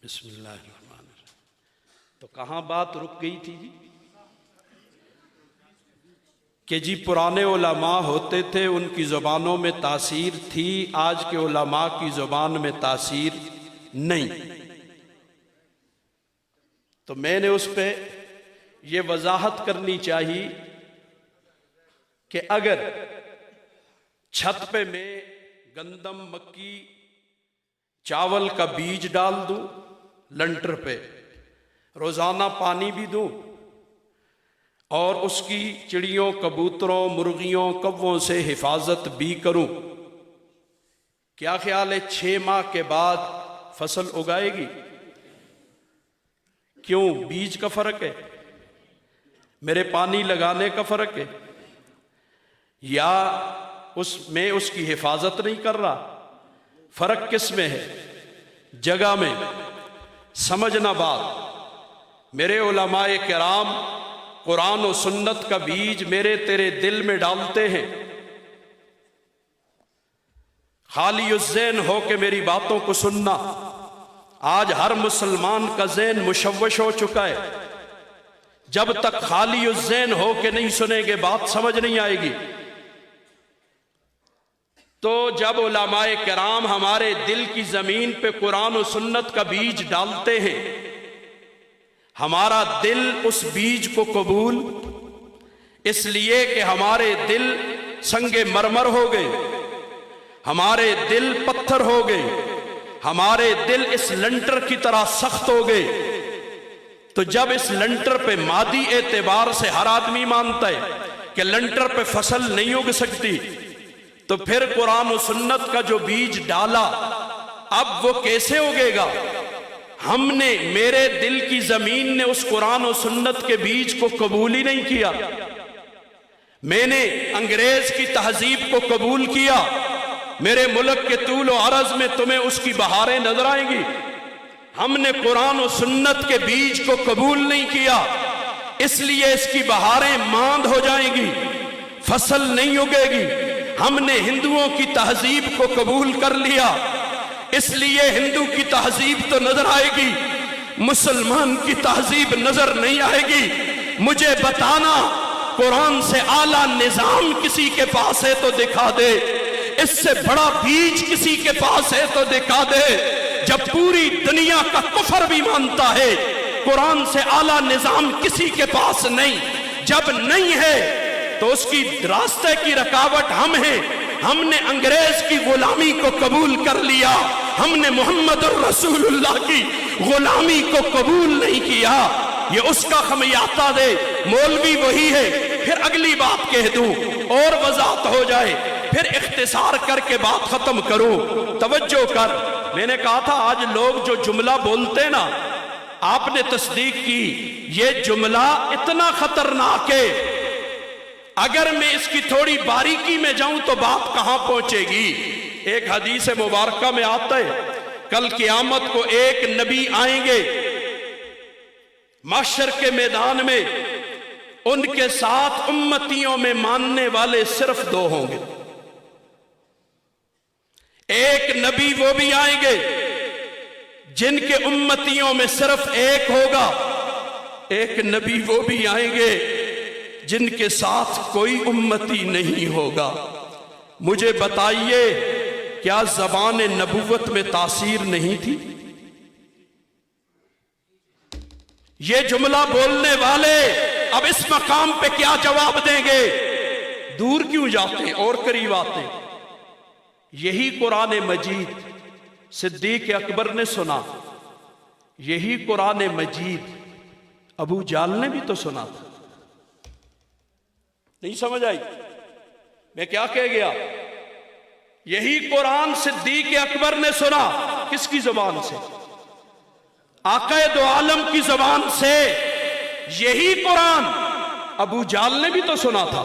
بسم اللہ الرحمن الرحیم۔ تو کہاں بات رک گئی تھی جی؟ کہ جی پرانے علماء ہوتے تھے، ان کی زبانوں میں تاثیر تھی، آج کے علماء کی زبان میں تاثیر نہیں۔ تو میں نے اس پہ یہ وضاحت کرنی چاہیے کہ اگر چھت پہ میں گندم، مکی، چاول کا بیج ڈال دوں، لنٹر پہ روزانہ پانی بھی دوں، اور اس کی چڑیوں، کبوتروں، مرغیوں، کووں سے حفاظت بھی کروں، کیا خیال ہے 6 ماہ کے بعد فصل اگائے گی؟ کیوں؟ بیج کا فرق ہے، میرے پانی لگانے کا فرق ہے، یا میں اس کی حفاظت نہیں کر رہا؟ فرق کس میں ہے؟ جگہ میں۔ سمجھنا بات، میرے علماء کرام قرآن و سنت کا بیج میرے تیرے دل میں ڈالتے ہیں، خالی الذہن ہو کے میری باتوں کو سننا۔ آج ہر مسلمان کا ذہن مشوش ہو چکا ہے، جب تک خالی الذہن ہو کے نہیں سنیں گے بات سمجھ نہیں آئے گی۔ تو جب علماء کرام ہمارے دل کی زمین پہ قرآن و سنت کا بیج ڈالتے ہیں، ہمارا دل اس بیج کو قبول، اس لیے کہ ہمارے دل سنگ مرمر ہو گئے، ہمارے دل پتھر ہو گئے، ہمارے دل اس لنٹر کی طرح سخت ہو گئے۔ تو جب اس لنٹر پہ مادی اعتبار سے ہر آدمی مانتا ہے کہ لنٹر پہ فصل نہیں اگ سکتی، تو پھر قرآن و سنت کا جو بیج ڈالا اب وہ کیسے اگے گا؟ ہم نے، میرے دل کی زمین نے اس قرآن و سنت کے بیج کو قبول ہی نہیں کیا۔ میں نے انگریز کی تہذیب کو قبول کیا، میرے ملک کے طول و عرض میں تمہیں اس کی بہاریں نظر آئیں گی۔ ہم نے قرآن و سنت کے بیج کو قبول نہیں کیا، اس لیے اس کی بہاریں ماند ہو جائیں گی، فصل نہیں اگے گی۔ ہم نے ہندوؤں کی تہذیب کو قبول کر لیا، اس لیے ہندو کی تہذیب تو نظر آئے گی، مسلمان کی تہذیب نظر نہیں آئے گی۔ مجھے بتانا، قرآن سے اعلیٰ نظام کسی کے پاس ہے تو دکھا دے، اس سے بڑا بیج کسی کے پاس ہے تو دکھا دے۔ جب پوری دنیا کا کفر بھی مانتا ہے، قرآن سے اعلیٰ نظام کسی کے پاس نہیں۔ جب نہیں ہے تو اس کی راستے کی رکاوٹ ہم ہیں۔ ہم نے انگریز کی غلامی کو قبول کر لیا، ہم نے محمد الرسول اللہ کی غلامی کو قبول نہیں کیا۔ یہ اس کا خمیازہ دے، مولوی وہی ہے۔ پھر اگلی بات کہہ دوں اور وضاحت ہو جائے، پھر اختصار کر کے بات ختم کروں۔ توجہ کر، میں نے کہا تھا آج لوگ جو جملہ بولتے نا، آپ نے تصدیق کی، یہ جملہ اتنا خطرناک ہے، اگر میں اس کی تھوڑی باریکی میں جاؤں تو بات کہاں پہنچے گی۔ ایک حدیث مبارکہ میں آتا ہے، کل قیامت کو ایک نبی آئیں گے محشر کے میدان میں، ان کے ساتھ امتیوں میں ماننے والے صرف 2 ہوں گے۔ ایک نبی وہ بھی آئیں گے جن کے امتیوں میں صرف 1 ہوگا، ایک نبی وہ بھی آئیں گے جن کے ساتھ کوئی امتی نہیں ہوگا۔ مجھے بتائیے، کیا زبان نبوت میں تاثیر نہیں تھی؟ یہ جملہ بولنے والے اب اس مقام پہ کیا جواب دیں گے؟ دور کیوں جاتے ہیں اور قریب آتے ہیں؟ یہی قرآن مجید صدیق اکبر نے سنا، یہی قرآن مجید ابو جہل نے بھی تو سنا تھا۔ نہیں سمجھ آئی میں کیا کہہ گیا؟ یہی قرآن صدیق اکبر نے سنا، کس کی زبان سے؟ آقا دو عالم کی زبان سے۔ یہی قرآن ابو جہل نے بھی تو سنا تھا۔